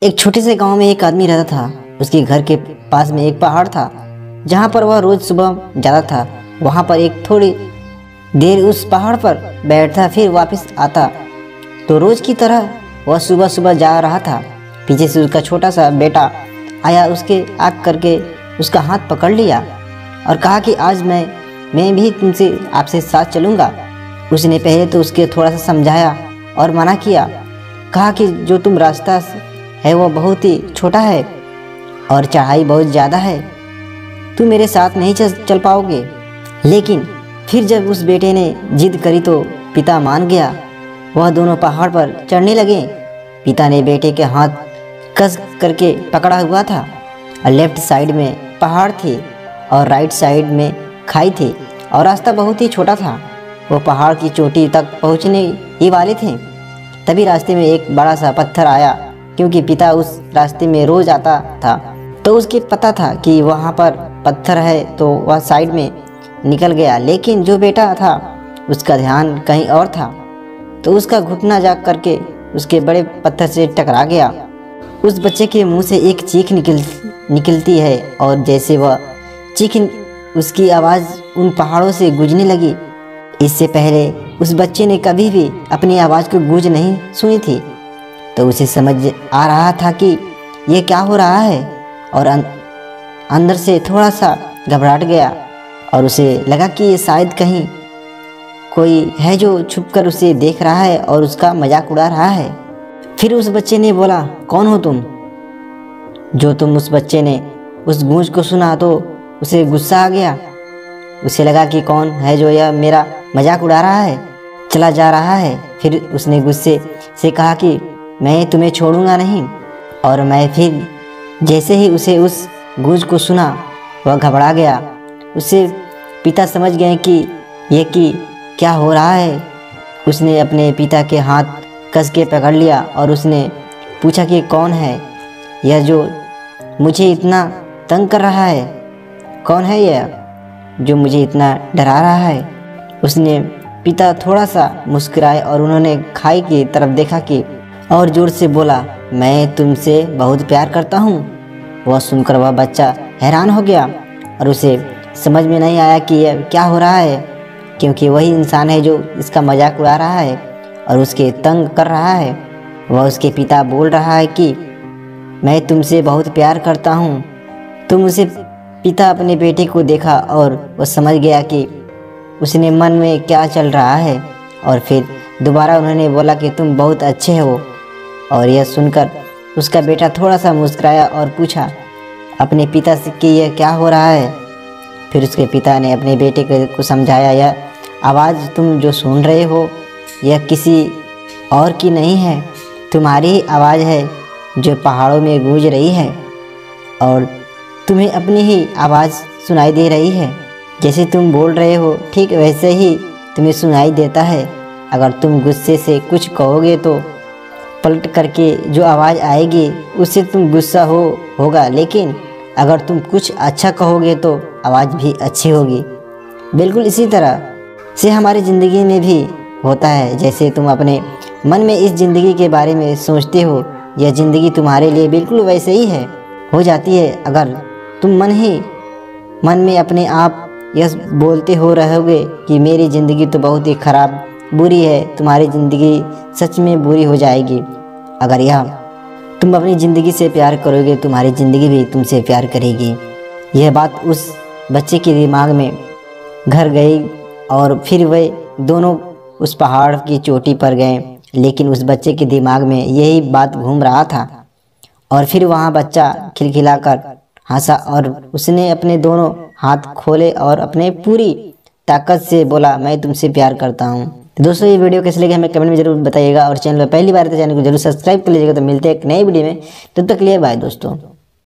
एक छोटे से गांव में एक आदमी रहता था। उसके घर के पास में एक पहाड़ था जहां पर वह रोज सुबह जाता था। वहां पर एक थोड़ी देर उस पहाड़ पर बैठता फिर वापस आता। तो रोज की तरह वह सुबह सुबह जा रहा था। पीछे से उसका छोटा सा बेटा आया, उसके आग करके उसका हाथ पकड़ लिया और कहा कि आज मैं भी तुमसे आपसे साथ चलूँगा। उसने पहले तो उसके थोड़ा सा समझाया और मना किया, कहा कि जो तुम रास्ता है वो बहुत ही छोटा है और चढ़ाई बहुत ज़्यादा है, तुम मेरे साथ नहीं चल पाओगे। लेकिन फिर जब उस बेटे ने जिद करी तो पिता मान गया। वह दोनों पहाड़ पर चढ़ने लगे। पिता ने बेटे के हाथ कस करके पकड़ा हुआ था और लेफ्ट साइड में पहाड़ थी और राइट साइड में खाई थी और रास्ता बहुत ही छोटा था। वो पहाड़ की चोटी तक पहुंचने ही वाले थे। तभी रास्ते में एक बड़ा सा पत्थर आया। क्योंकि पिता उस रास्ते में रोज आता था तो उसके पता था कि वहाँ पर पत्थर है, तो वह साइड में निकल गया। लेकिन जो बेटा था उसका ध्यान कहीं और था, तो उसका घुटना जा करके उसके बड़े पत्थर से टकरा गया। उस बच्चे के मुंह से एक चीख निकलती है और जैसे वह चीख उसकी आवाज़ उन पहाड़ों से गूंजने लगी। इससे पहले उस बच्चे ने कभी भी अपनी आवाज़ को गूंज नहीं सुनी थी। तो उसे समझ आ रहा था कि यह क्या हो रहा है और अंदर से थोड़ा सा घबराहट गया और उसे लगा कि ये शायद कहीं कोई है जो छुपकर उसे देख रहा है और उसका मजाक उड़ा रहा है। फिर उस बच्चे ने बोला, कौन हो तुम? उस बच्चे ने उस गूंज को सुना तो उसे गुस्सा आ गया। उसे लगा कि कौन है जो यह मेरा मजाक उड़ा रहा है, चला जा रहा है। फिर उसने गुस्से से कहा कि मैं तुम्हें छोड़ूंगा नहीं। और मैं फिर जैसे ही उसे उस गूंज को सुना वह घबरा गया। उससे पिता समझ गए कि क्या हो रहा है। उसने अपने पिता के हाथ कस के पकड़ लिया और उसने पूछा कि कौन है यह जो मुझे इतना तंग कर रहा है? कौन है यह जो मुझे इतना डरा रहा है? उसने पिता थोड़ा सा मुस्कुराए और उन्होंने खाई की तरफ देखा कि और जोर से बोला, मैं तुमसे बहुत प्यार करता हूँ। वह सुनकर वह बच्चा हैरान हो गया और उसे समझ में नहीं आया कि यह क्या हो रहा है, क्योंकि वही इंसान है जो इसका मजाक उड़ा रहा है और उसके तंग कर रहा है। वह उसके पिता बोल रहा है कि मैं तुमसे बहुत प्यार करता हूँ। तुम उसे पिता अपने बेटे को देखा और वह समझ गया कि उसने मन में क्या चल रहा है। और फिर दोबारा उन्होंने बोला कि तुम बहुत अच्छे हो। और यह सुनकर उसका बेटा थोड़ा सा मुस्कुराया और पूछा अपने पिता से कि यह क्या हो रहा है। फिर उसके पिता ने अपने बेटे को समझाया, यह आवाज़ तुम जो सुन रहे हो यह किसी और की नहीं है, तुम्हारी ही आवाज़ है जो पहाड़ों में गूंज रही है और तुम्हें अपनी ही आवाज़ सुनाई दे रही है। जैसे तुम बोल रहे हो ठीक वैसे ही तुम्हें सुनाई देता है। अगर तुम गुस्से से कुछ कहोगे तो पलट करके जो आवाज़ आएगी उससे तुम गुस्सा होगा, लेकिन अगर तुम कुछ अच्छा कहोगे तो आवाज़ भी अच्छी होगी। बिल्कुल इसी तरह से हमारी ज़िंदगी में भी होता है। जैसे तुम अपने मन में इस ज़िंदगी के बारे में सोचते हो, यह ज़िंदगी तुम्हारे लिए बिल्कुल वैसे ही हो जाती है। अगर तुम मन में अपने आप यह बोलते हो रहोगे कि मेरी ज़िंदगी तो बहुत ही ख़राब बुरी है, तुम्हारी ज़िंदगी सच में बुरी हो जाएगी। अगर यह तुम अपनी ज़िंदगी से प्यार करोगे, तुम्हारी ज़िंदगी भी तुमसे प्यार करेगी। यह बात उस बच्चे के दिमाग में घर गई और फिर वे दोनों उस पहाड़ की चोटी पर गए। लेकिन उस बच्चे के दिमाग में यही बात घूम रहा था। और फिर वहाँ बच्चा खिलखिलाकर हंसा और उसने अपने दोनों हाथ खोले और अपने पूरी ताकत से बोला, मैं तुमसे प्यार करता हूँ। तो दोस्तों ये वीडियो कैसे लगे हमें कमेंट में जरूर बताइएगा और चैनल पर पहली बार तो चैनल को जरूर सब्सक्राइब कर लीजिएगा। तो मिलते हैं एक नई वीडियो में, तब तक के लिए बाय दोस्तों।